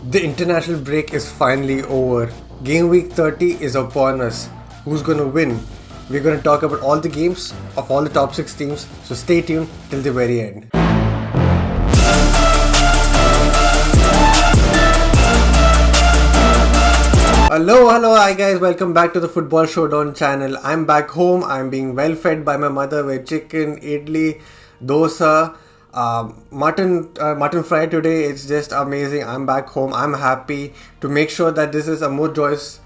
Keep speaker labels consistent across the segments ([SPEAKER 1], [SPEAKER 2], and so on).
[SPEAKER 1] The international break is finally over. Game week 30 is upon us. Who's going to win? We're going to talk about all the games of all the top 6 teams, so stay tuned till the very end. Hello, hi guys, welcome back to the Football Showdown channel. I'm back home, I'm being well fed by my mother with chicken, idli, dosa, mutton fry today. It's just amazing. I'm back home, I'm happy. To make sure that this is a more joyous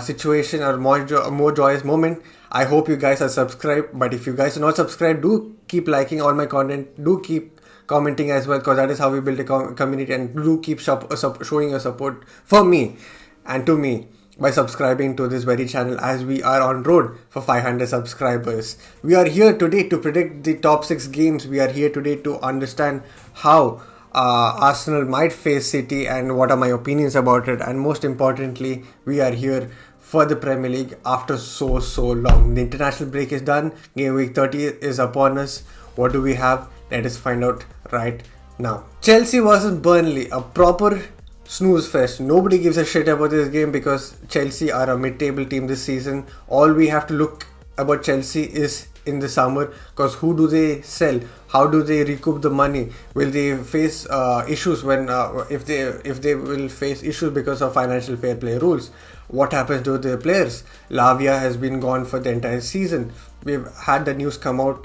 [SPEAKER 1] situation or a more joyous moment, I hope you guys are subscribed. But if you guys are not subscribed, do keep liking all my content, do keep commenting as well, because that is how we build a community, and do keep showing your support for me and to me by subscribing to this very channel, as we are on road for 500 subscribers. We are here today to predict the top 6 games. We are here today to understand how Arsenal might face City and what are my opinions about it, and most importantly, we are here for the Premier League after so long. The international break is done, game week 30 is upon us. What do we have? Let us find out right now. Chelsea versus Burnley, a proper snooze fest. Nobody gives a shit about this game because Chelsea are a mid-table team this season. All we have to look about Chelsea is in the summer, because who do they sell? How do they recoup the money? Will they face issues when if they will face issues because of financial fair play rules? What happens to the players? Lavia has been gone for the entire season. We've had the news come out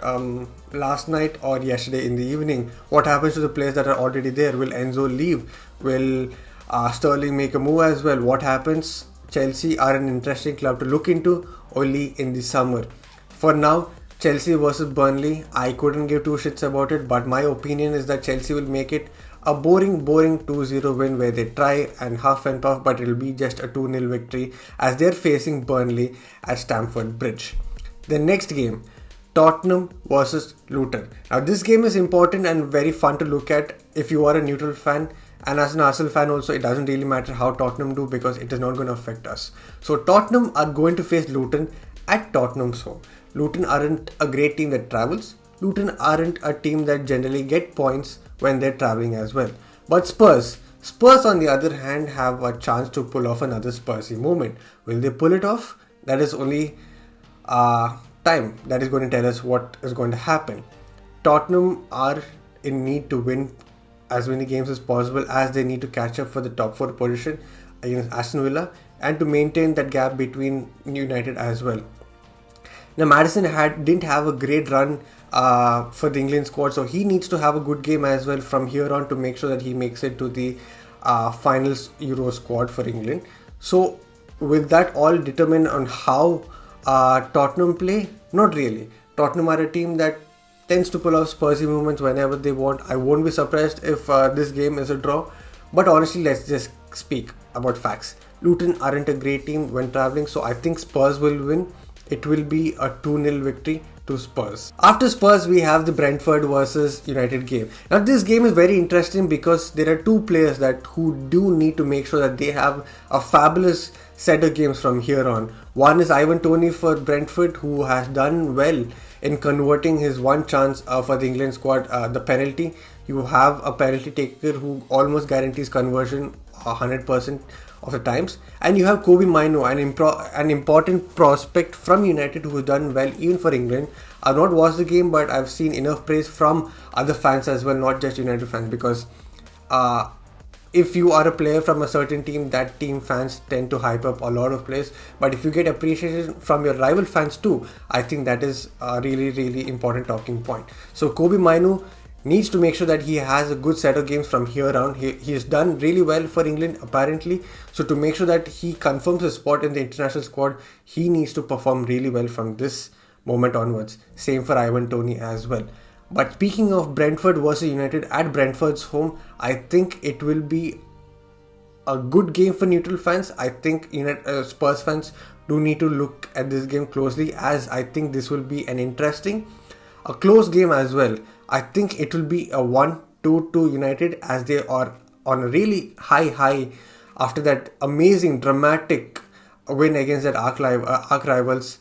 [SPEAKER 1] last night or yesterday in the evening. What happens to the players that are already there? Will Enzo leave? Will Sterling make a move as well? What happens? Chelsea are an interesting club to look into only in the summer. For now, Chelsea versus Burnley, I couldn't give two shits about it, but my opinion is that Chelsea will make it a boring 2-0 win where they try and huff and puff, but it will be just a 2-0 victory as they're facing Burnley at Stamford Bridge. The next game, Tottenham versus Luton. Now this game is important and very fun to look at if you are a neutral fan, and as an Arsenal fan also, it doesn't really matter how Tottenham do because it is not going to affect us. So Tottenham are going to face Luton at Tottenham's home. Luton aren't a great team that travels. Luton aren't a team that generally get points when they're traveling as well. But Spurs on the other hand have a chance to pull off another Spursy moment. Will they pull it off? That is only time that is going to tell us what is going to happen. Tottenham are in need to win as many games as possible, as they need to catch up for the top 4 position against Aston Villa and to maintain that gap between United as well. Now Maddison didn't have a great run for the England squad, so he needs to have a good game as well from here on to make sure that he makes it to the finals Euro squad for England. So will that all determine on how Tottenham play? Not really. Tottenham are a team that tends to pull off Spursy movements whenever they want. I won't be surprised if this game is a draw, but honestly, let's just speak about facts. Luton aren't a great team when travelling, so I think Spurs will win. It will be a 2-0 victory to Spurs. After Spurs, we have the Brentford versus United game. Now this game is very interesting because there are two players who do need to make sure that they have a fabulous set of games from here on. One is Ivan Toney for Brentford, who has done well in converting his one chance for the England squad, the penalty. You have a penalty taker who almost guarantees conversion 100% of the times, and you have Kobe Mainoo, an important prospect from United who has done well even for England. I've not watched the game, but I've seen enough praise from other fans as well, not just United fans, because if you are a player from a certain team, that team fans tend to hype up a lot of players, but if you get appreciation from your rival fans too, I think that is a really important talking point. So Kobe Mainoo needs to make sure that he has a good set of games from here on. He has done really well for England apparently, so to make sure that he confirms his spot in the international squad, he needs to perform really well from this moment onwards. Same for Ivan Toney as well. But speaking of Brentford versus United at Brentford's home, I think it will be a good game for neutral fans. I think Spurs fans do need to look at this game closely, as I think this will be a close game as well. I think it will be a 1-2 to United, as they are on a really high after that amazing dramatic win against that arch rivals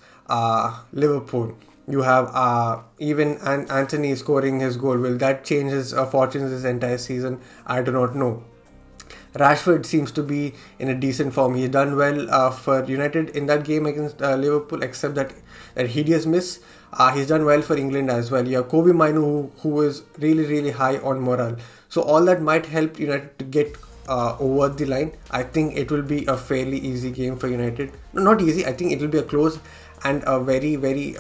[SPEAKER 1] Liverpool. You have even Anthony scoring his goal. Will that change his fortunes this entire season? I do not know. Rashford seems to be in a decent form. He's done well for United in that game against Liverpool, except that hideous miss. He's done well for England as well. You have Kobe Minu, who is really, really high on morale. So all that might help United to get over the line. I think it will be a fairly easy game for United. No, not easy. I think it will be a close and a very, very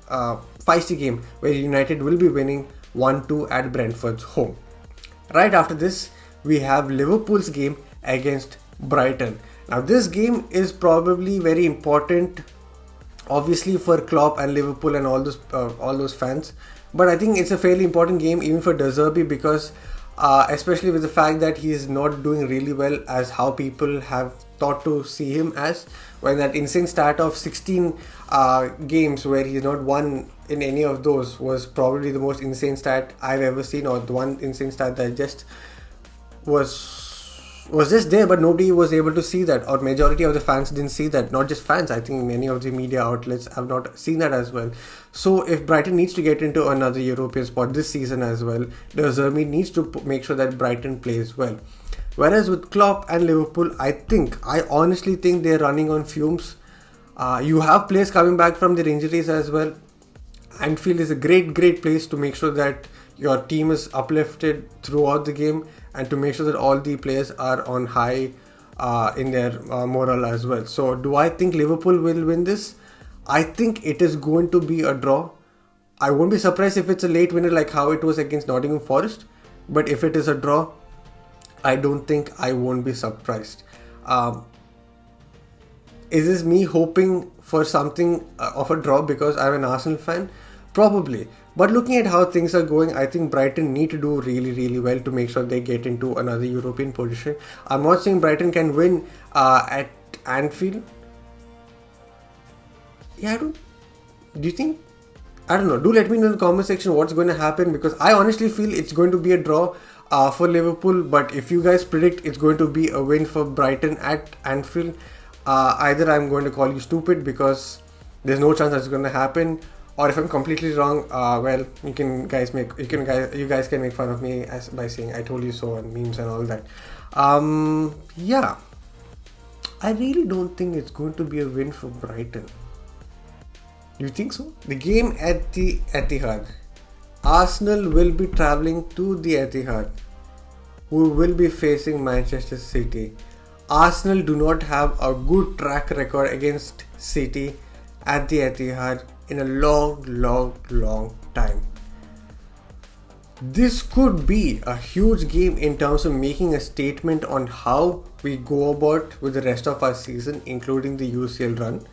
[SPEAKER 1] feisty game where United will be winning 1-2 at Brentford's home. Right after this, we have Liverpool's game against Brighton. Now, this game is probably very important, obviously, for Klopp and Liverpool and all those fans. But I think it's a fairly important game even for De Zerbi because, especially with the fact that he is not doing really well as how people have thought to see him as. When that insane stat of 16 games where he's not won in any of those was probably the most insane stat I've ever seen, or the one insane stat that just was just there, but nobody was able to see that, or majority of the fans didn't see that. Not just fans, I think many of the media outlets have not seen that as well. So if Brighton needs to get into another European spot this season as well, De Zerbi needs to make sure that Brighton plays well. Whereas with Klopp and Liverpool, I honestly think they're running on fumes. You have players coming back from their injuries as well. Anfield is a great place to make sure that your team is uplifted throughout the game and to make sure that all the players are on high in their morale as well. So do I think Liverpool will win this? I think it is going to be a draw. I won't be surprised if it's a late winner like how it was against Nottingham Forest. But if it is a draw, I don't think I won't be surprised. Is this me hoping for something of a draw because I'm an Arsenal fan? Probably. But looking at how things are going, I think Brighton need to do really well to make sure they get into another European position. I'm not saying Brighton can win at Anfield. Yeah, do you think? I don't know. Do let me know in the comment section what's going to happen, because I honestly feel it's going to be a draw for Liverpool. But if you guys predict it's going to be a win for Brighton at Anfield, either I'm going to call you stupid because there's no chance that's going to happen, or if I'm completely wrong, well, you guys can make fun of me by saying I told you so on memes and all that. Yeah, I really don't think it's going to be a win for Brighton. Do you think so? The game at the Etihad. Arsenal will be travelling to the Etihad, who will be facing Manchester City. Arsenal do not have a good track record against City at the Etihad in a long time. This could be a huge game in terms of making a statement on how we go about with the rest of our season, including the UCL run.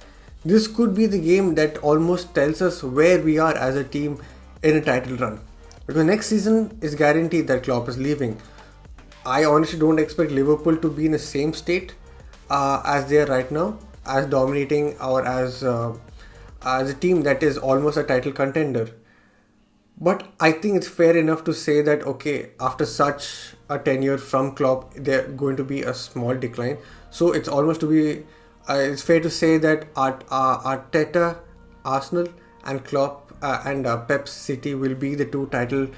[SPEAKER 1] This could be the game that almost tells us where we are as a team in a title run. Because next season is guaranteed that Klopp is leaving. I honestly don't expect Liverpool to be in the same state as they are right now, as dominating or as a team that is almost a title contender. But I think it's fair enough to say that, okay, after such a tenure from Klopp, there's going to be a small decline. So it's almost to be, it's fair to say that Arteta, Arsenal and Klopp and Pep's City will be the two title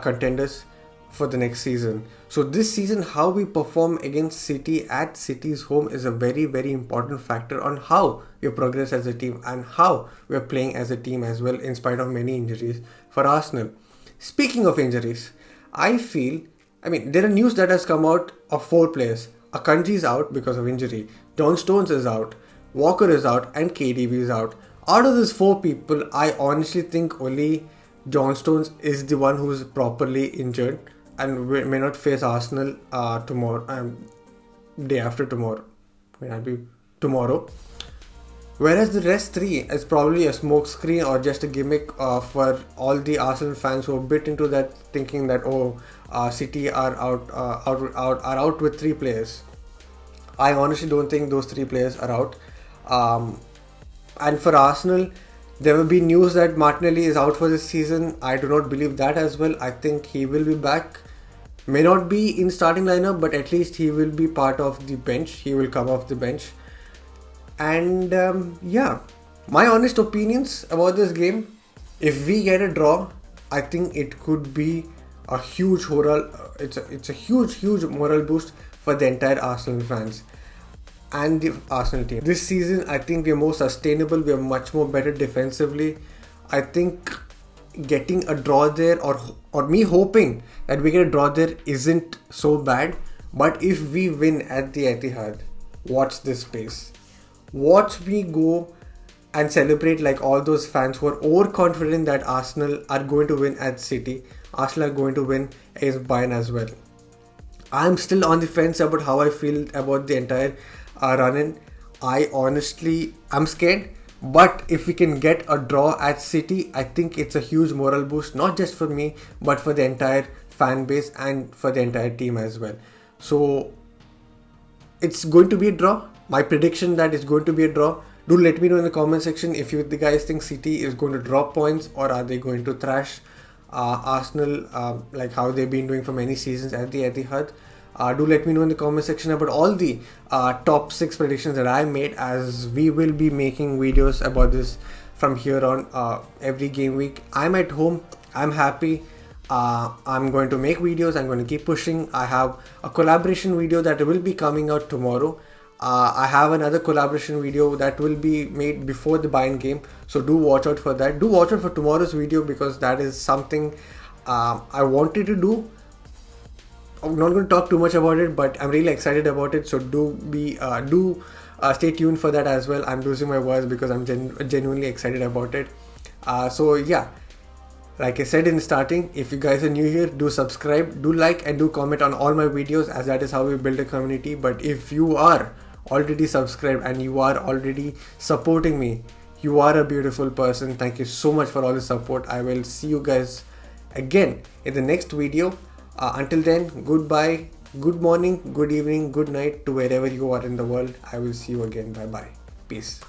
[SPEAKER 1] contenders for the next season. So this season, how we perform against City at City's home is a very important factor on how we progress as a team and how we are playing as a team as well, in spite of many injuries for Arsenal. Speaking of injuries, there are news that has come out of 4 players. Akanji is out because of injury, John Stones is out, Walker is out and KDB is out. Out of these 4 people, I honestly think only John Stones is the one who is properly injured and may not face Arsenal tomorrow, day after tomorrow. May not be tomorrow. Whereas the rest 3 is probably a smokescreen or just a gimmick for all the Arsenal fans who are bit into that, thinking that City are out with 3 players. I honestly don't think those 3 players are out. And for Arsenal, there will be news that Martinelli is out for this season. I do not believe that as well. I think he will be back. May not be in starting lineup, but at least he will be part of the bench. He will come off the bench. And my honest opinions about this game, if we get a draw, I think it could be a huge morale. It's a huge moral boost for the entire Arsenal fans and the Arsenal team. This season, I think we are more sustainable. We are much more better defensively. I think getting a draw there, or me hoping that we get a draw there, isn't so bad. But if we win at the Etihad, watch this space. Watch me go and celebrate like all those fans who are overconfident that Arsenal are going to win at City. Arsenal are going to win against Bayern as well. I'm still on the fence about how I feel about the entire run-in. I'm scared. But if we can get a draw at City, I think it's a huge moral boost, not just for me, but for the entire fan base and for the entire team as well. So it's going to be a draw. My prediction that it's going to be a draw. Do let me know in the comment section if you guys think City is going to drop points, or are they going to thrash Arsenal like how they've been doing for many seasons at the Etihad. Do let me know in the comment section about all the top 6 predictions that I made, as we will be making videos about this from here on every game week. I'm at home. I'm happy. I'm going to make videos. I'm going to keep pushing. I have a collaboration video that will be coming out tomorrow. I have another collaboration video that will be made before the Bayern game, so do watch out for that. Do watch out for tomorrow's video, because that is something I wanted to do. I'm not going to talk too much about it, but I'm really excited about it, so stay tuned for that as well. I'm losing my words because I'm genuinely excited about it. So yeah, like I said in the starting, if you guys are new here, do subscribe, do like, and do comment on all my videos, as that is how we build a community. But if you are already subscribed and you are already supporting me, you are a beautiful person. Thank you so much for all the support. I will see you guys again in the next video. Until then, goodbye, good morning, good evening, good night to wherever you are in the world. I will see you again. Bye bye. Peace.